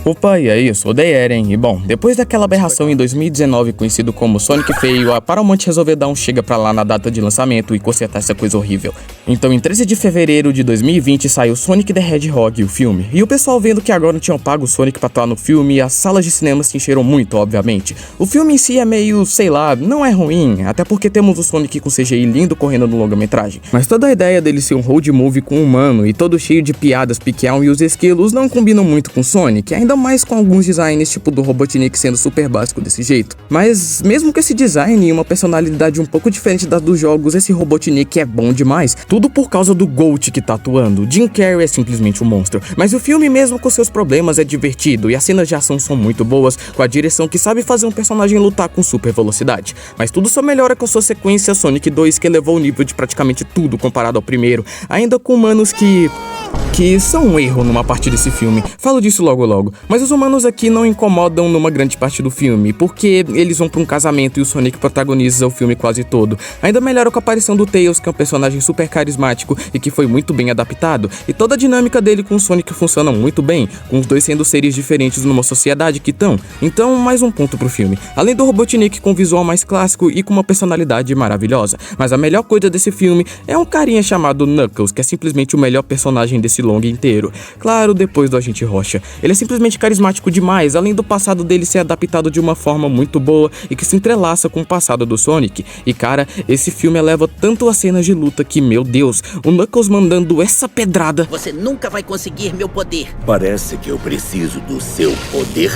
Opa, e aí, eu sou o Eren, e bom, depois daquela aberração em 2019 conhecido como Sonic Feio, a Paramount resolveu dar um chega pra lá na data de lançamento e consertar essa coisa horrível. Então em 13 de fevereiro de 2020 saiu Sonic the Hedgehog, o filme, e o pessoal vendo que agora não tinham pago o Sonic pra atuar no filme, as salas de cinema se encheram muito, obviamente. O filme em si é meio, sei lá, não é ruim, até porque temos o Sonic com CGI lindo correndo no longa-metragem, mas toda a ideia dele ser um road movie com um humano e todo cheio de piadas piquião e os esquilos não combinam muito com Sonic, ainda mais com alguns designs tipo do Robotnik sendo super básico desse jeito. Mas mesmo com esse design e uma personalidade um pouco diferente das dos jogos, esse Robotnik é bom demais, tudo por causa do Gold que tá atuando. Jim Carrey é simplesmente um monstro, mas o filme mesmo com seus problemas é divertido e as cenas de ação são muito boas, com a direção que sabe fazer um personagem lutar com super velocidade. Mas tudo só melhora com sua sequência Sonic 2, que elevou o nível de praticamente tudo comparado ao primeiro, ainda com humanos que são um erro numa parte desse filme. Falo disso logo, mas os humanos aqui não incomodam numa grande parte do filme, porque eles vão pra um casamento e o Sonic protagoniza o filme quase todo. Ainda melhora com a aparição do Tails, que é um personagem super carismático e que foi muito bem adaptado, e toda a dinâmica dele com o Sonic funciona muito bem, com os dois sendo seres diferentes numa sociedade que estão. Então, mais um ponto pro filme. Além do Robotnik com um visual mais clássico e com uma personalidade maravilhosa. Mas a melhor coisa desse filme é um carinha chamado Knuckles, que é simplesmente o melhor personagem desse longa inteiro. Claro, depois do Agente Rocha. Ele é simplesmente carismático demais, além do passado dele ser adaptado de uma forma muito boa e que se entrelaça com o passado do Sonic. E cara, esse filme eleva tanto as cenas de luta que, meu Deus, o Knuckles mandando essa pedrada. Você nunca vai conseguir meu poder. Parece que eu preciso do seu poder.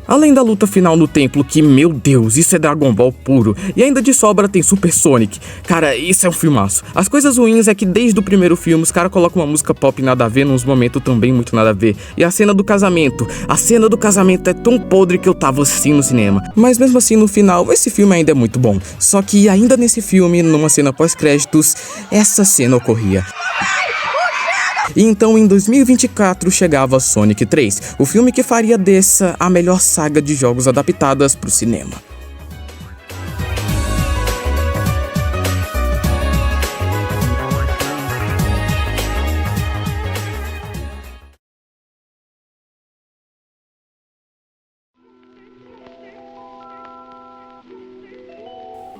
Além da luta final no templo, que, meu Deus, isso é Dragon Ball puro. E ainda de sobra tem Super Sonic. Cara, isso é um filmaço. As coisas ruins é que desde o primeiro filme os caras colocam uma música pop nada a ver, nos momentos também muito nada a ver. E a cena do casamento é tão podre que eu tava assim no cinema. Mas mesmo assim, no final, esse filme ainda é muito bom. Só que ainda nesse filme, numa cena pós-créditos, essa cena ocorria. E então em 2024 chegava Sonic 3, o filme que faria dessa a melhor saga de jogos adaptadas pro cinema.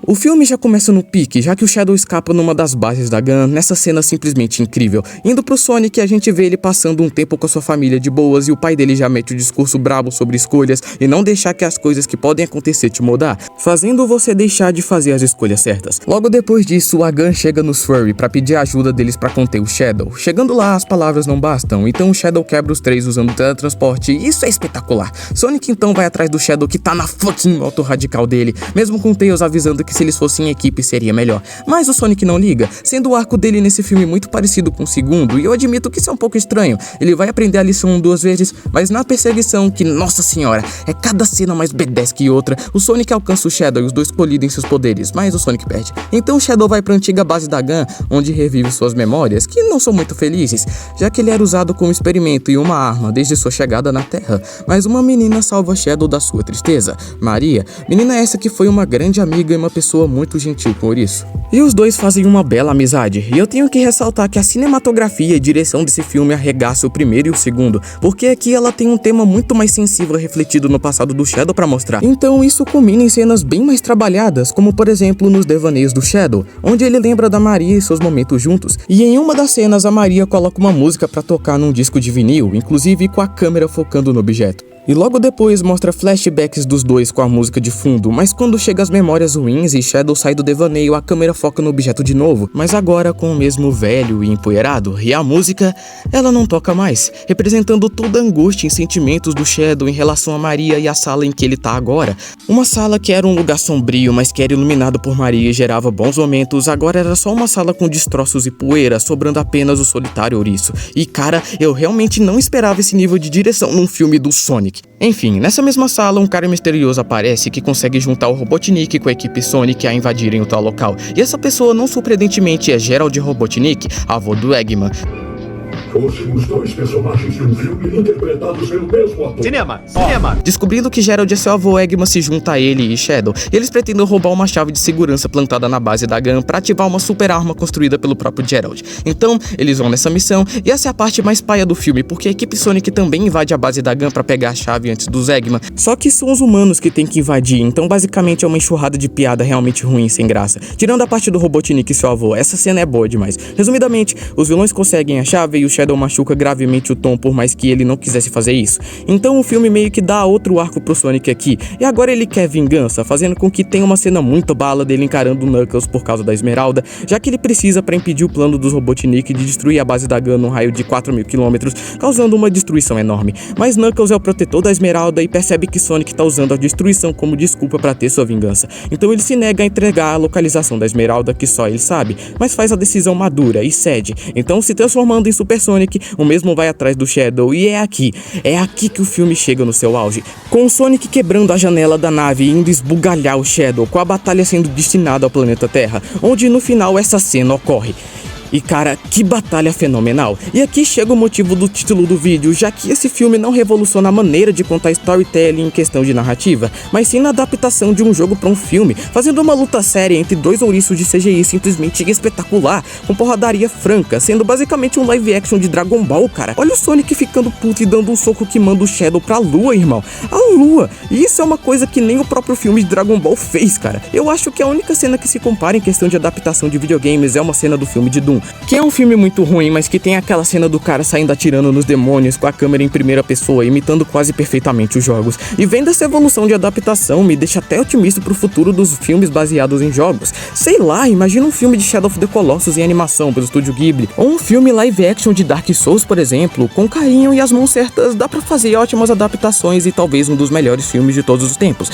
O filme já começa no pique, já que o Shadow escapa numa das bases da Gun, nessa cena simplesmente incrível. Indo pro Sonic, a gente vê ele passando um tempo com a sua família de boas e o pai dele já mete o discurso brabo sobre escolhas e não deixar que as coisas que podem acontecer te mudar, fazendo você deixar de fazer as escolhas certas. Logo depois disso, a Gun chega nos Furry pra pedir a ajuda deles pra conter o Shadow. Chegando lá, as palavras não bastam, então o Shadow quebra os três usando o teletransporte e isso é espetacular. Sonic então vai atrás do Shadow que tá na fucking moto radical dele, mesmo com o Tails avisando que se eles fossem em equipe seria melhor. Mas o Sonic não liga, sendo o arco dele nesse filme muito parecido com o segundo, e eu admito que isso é um pouco estranho. Ele vai aprender a lição 2 vezes, mas na perseguição, que nossa senhora, é cada cena mais B10 que outra, o Sonic alcança o Shadow e os dois colidem seus poderes, mas o Sonic perde. Então o Shadow vai pra antiga base da Gun, onde revive suas memórias, que não são muito felizes, já que ele era usado como experimento e uma arma desde sua chegada na Terra. Mas uma menina salva Shadow da sua tristeza, Maria, menina essa que foi uma grande amiga e uma pessoa muito gentil por isso. E os dois fazem uma bela amizade, e eu tenho que ressaltar que a cinematografia e direção desse filme arregaça o primeiro e o segundo, porque aqui ela tem um tema muito mais sensível refletido no passado do Shadow pra mostrar. Então isso culmina em cenas bem mais trabalhadas, como por exemplo nos devaneios do Shadow, onde ele lembra da Maria e seus momentos juntos, e em uma das cenas a Maria coloca uma música pra tocar num disco de vinil, inclusive com a câmera focando no objeto. E logo depois mostra flashbacks dos dois com a música de fundo, mas quando chega as memórias ruins e Shadow sai do devaneio, a câmera foca no objeto de novo, mas agora com o mesmo velho e empoeirado, e a música, ela não toca mais, representando toda a angústia e sentimentos do Shadow em relação a Maria e a sala em que ele tá agora. Uma sala que era um lugar sombrio, mas que era iluminado por Maria e gerava bons momentos, agora era só uma sala com destroços e poeira, sobrando apenas o solitário ouriço. E cara, eu realmente não esperava esse nível de direção num filme do Sonic. Enfim, nessa mesma sala, um cara misterioso aparece que consegue juntar o Robotnik com a equipe Sonic a invadirem o tal local. E essa pessoa, não surpreendentemente, é Gerald Robotnik, avô do Eggman. Fôssemos dois personagens de um filme interpretados pelo mesmo ator. Cinema! Descobrindo que Gerald é seu avô, Eggman se junta a ele e Shadow, e eles pretendem roubar uma chave de segurança plantada na base da GUN para ativar uma super arma construída pelo próprio Gerald. Então, eles vão nessa missão, e essa é a parte mais paia do filme, porque a equipe Sonic também invade a base da GUN para pegar a chave antes dos Eggman, só que são os humanos que tem que invadir, então basicamente é uma enxurrada de piada realmente ruim, sem graça. Tirando a parte do Robotnik e seu avô, essa cena é boa demais. Resumidamente, os vilões conseguem a chave e o Shadow machuca gravemente o Tom, por mais que ele não quisesse fazer isso. Então o filme meio que dá outro arco pro Sonic aqui, e agora ele quer vingança, fazendo com que tenha uma cena muito bala dele encarando o Knuckles por causa da Esmeralda, já que ele precisa para impedir o plano dos Robotnik de destruir a base da GUN num raio de 4.000 km, causando uma destruição enorme. Mas Knuckles é o protetor da Esmeralda e percebe que Sonic tá usando a destruição como desculpa para ter sua vingança. Então ele se nega a entregar a localização da Esmeralda, que só ele sabe, mas faz a decisão madura e cede. Então, se transformando em Super Sonic, o mesmo vai atrás do Shadow, e é aqui que o filme chega no seu auge, com o Sonic quebrando a janela da nave e indo esbugalhar o Shadow, com a batalha sendo destinada ao planeta Terra, onde no final essa cena ocorre. E cara, que batalha fenomenal. E aqui chega o motivo do título do vídeo, já que esse filme não revoluciona a maneira de contar storytelling em questão de narrativa, mas sim na adaptação de um jogo para um filme, fazendo uma luta séria entre dois ouriços de CGI simplesmente espetacular, com porradaria franca, sendo basicamente um live action de Dragon Ball, cara. Olha o Sonic ficando puto e dando um soco que manda o Shadow pra lua, irmão. A lua! E isso é uma coisa que nem o próprio filme de Dragon Ball fez, cara. Eu acho que a única cena que se compara em questão de adaptação de videogames é uma cena do filme de Doom, que é um filme muito ruim, mas que tem aquela cena do cara saindo atirando nos demônios com a câmera em primeira pessoa, imitando quase perfeitamente os jogos. E vendo essa evolução de adaptação, me deixa até otimista pro futuro dos filmes baseados em jogos. Sei lá, imagina um filme de Shadow of the Colossus em animação pelo estúdio Ghibli, ou um filme live action de Dark Souls, por exemplo. Com carinho e as mãos certas, dá pra fazer ótimas adaptações e talvez um dos melhores filmes de todos os tempos.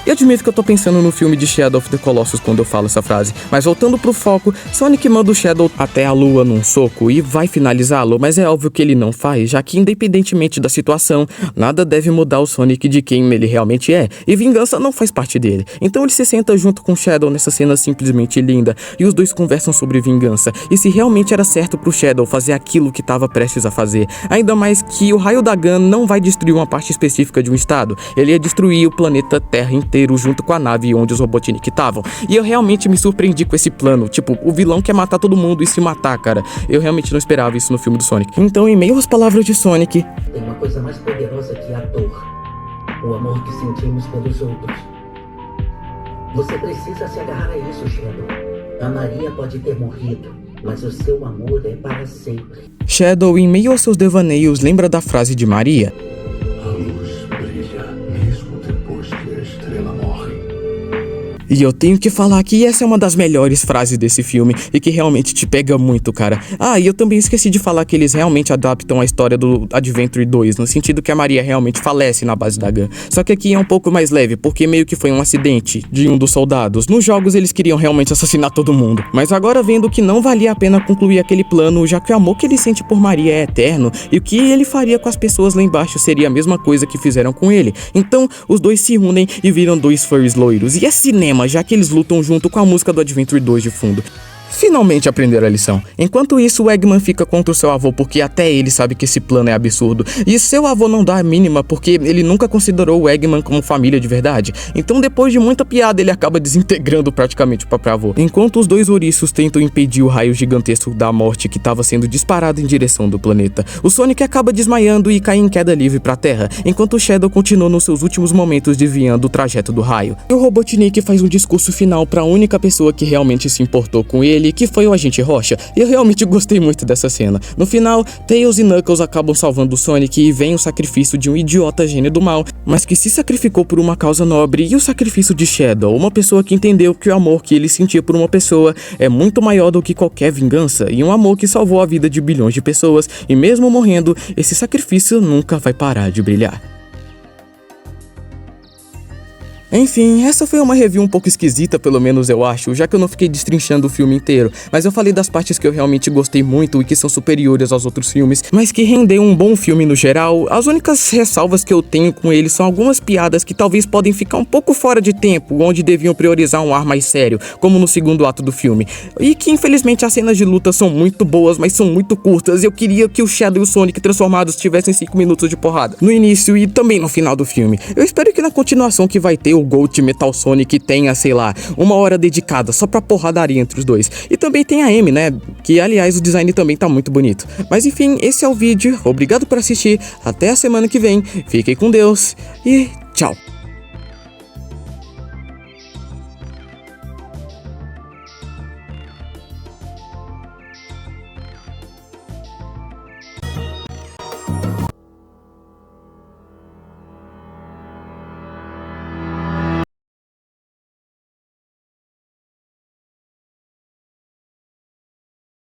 E admito que eu tô pensando no filme de Shadow of the Colossus quando eu falo essa frase. Mas voltando pro foco, Sonic manda o Shadow até a lua num soco e vai finalizá-lo, mas é óbvio que ele não faz, já que independentemente da situação, nada deve mudar o Sonic de quem ele realmente é, e vingança não faz parte dele. Então ele se senta junto com o Shadow nessa cena simplesmente linda, e os dois conversam sobre vingança, e se realmente era certo pro Shadow fazer aquilo que estava prestes a fazer. Ainda mais que o raio da GUN não vai destruir uma parte específica de um estado, ele ia destruir o planeta Terra inteiro junto com a nave onde os Robotnik estavam. E eu realmente me surpreendi com esse plano. Tipo, o vilão quer matar todo mundo e se matar, cara. Eu realmente não esperava isso no filme do Sonic. Então, em meio às palavras de Sonic, Tem uma coisa mais poderosa que a dor. O amor que sentimos pelos outros. Você precisa se agarrar a isso, Shadow. A Maria pode ter morrido, mas o seu amor é para sempre. Shadow, em meio aos seus devaneios, lembra da frase de Maria. A luz brilha mesmo depois que a estrela morre. E eu tenho que falar que essa é uma das melhores frases desse filme e que realmente te pega muito, cara. Ah, e eu também esqueci de falar que eles realmente adaptam a história do Adventure 2, no sentido que a Maria realmente falece na base da GUN. Só que aqui é um pouco mais leve, porque meio que foi um acidente de um dos soldados. Nos jogos eles queriam realmente assassinar todo mundo. Mas agora vendo que não valia a pena concluir aquele plano, já que o amor que ele sente por Maria é eterno, e o que ele faria com as pessoas lá embaixo seria a mesma coisa que fizeram com ele. Então, os dois se unem e viram dois furries loiros. E é cinema, já que eles lutam junto com a música do Adventure 2 de fundo. Finalmente aprenderam a lição. Enquanto isso, o Eggman fica contra o seu avô porque até ele sabe que esse plano é absurdo. E seu avô não dá a mínima porque ele nunca considerou o Eggman como família de verdade. Então, depois de muita piada, ele acaba desintegrando praticamente o próprio avô. Enquanto os dois ouriços tentam impedir o raio gigantesco da morte que estava sendo disparado em direção do planeta, o Sonic acaba desmaiando e cai em queda livre pra Terra, enquanto o Shadow continua nos seus últimos momentos desviando o trajeto do raio. E o Robotnik faz um discurso final pra única pessoa que realmente se importou com ele, que foi o Agente Rocha, e eu realmente gostei muito dessa cena. No final, Tails e Knuckles acabam salvando o Sonic e vem o sacrifício de um idiota gênio do mal, mas que se sacrificou por uma causa nobre, e o sacrifício de Shadow, uma pessoa que entendeu que o amor que ele sentia por uma pessoa é muito maior do que qualquer vingança, e um amor que salvou a vida de bilhões de pessoas, e mesmo morrendo, esse sacrifício nunca vai parar de brilhar. Enfim, essa foi uma review um pouco esquisita, pelo menos eu acho, já que eu não fiquei destrinchando o filme inteiro, mas eu falei das partes que eu realmente gostei muito e que são superiores aos outros filmes, mas que rendeu um bom filme no geral. As únicas ressalvas que eu tenho com ele são algumas piadas que talvez podem ficar um pouco fora de tempo, onde deviam priorizar um ar mais sério, como no segundo ato do filme, e que infelizmente as cenas de luta são muito boas, mas são muito curtas. Eu queria que o Shadow e o Sonic transformados tivessem 5 minutos de porrada, no início e também no final do filme. Eu espero que na continuação que vai ter o Gold Metal Sonic tenha, sei lá, 1 hora dedicada só pra porradaria entre os dois. E também tem a Amy, né, que aliás o design também tá muito bonito. Mas enfim, esse é o vídeo, obrigado por assistir, até a semana que vem, fiquem com Deus e tchau.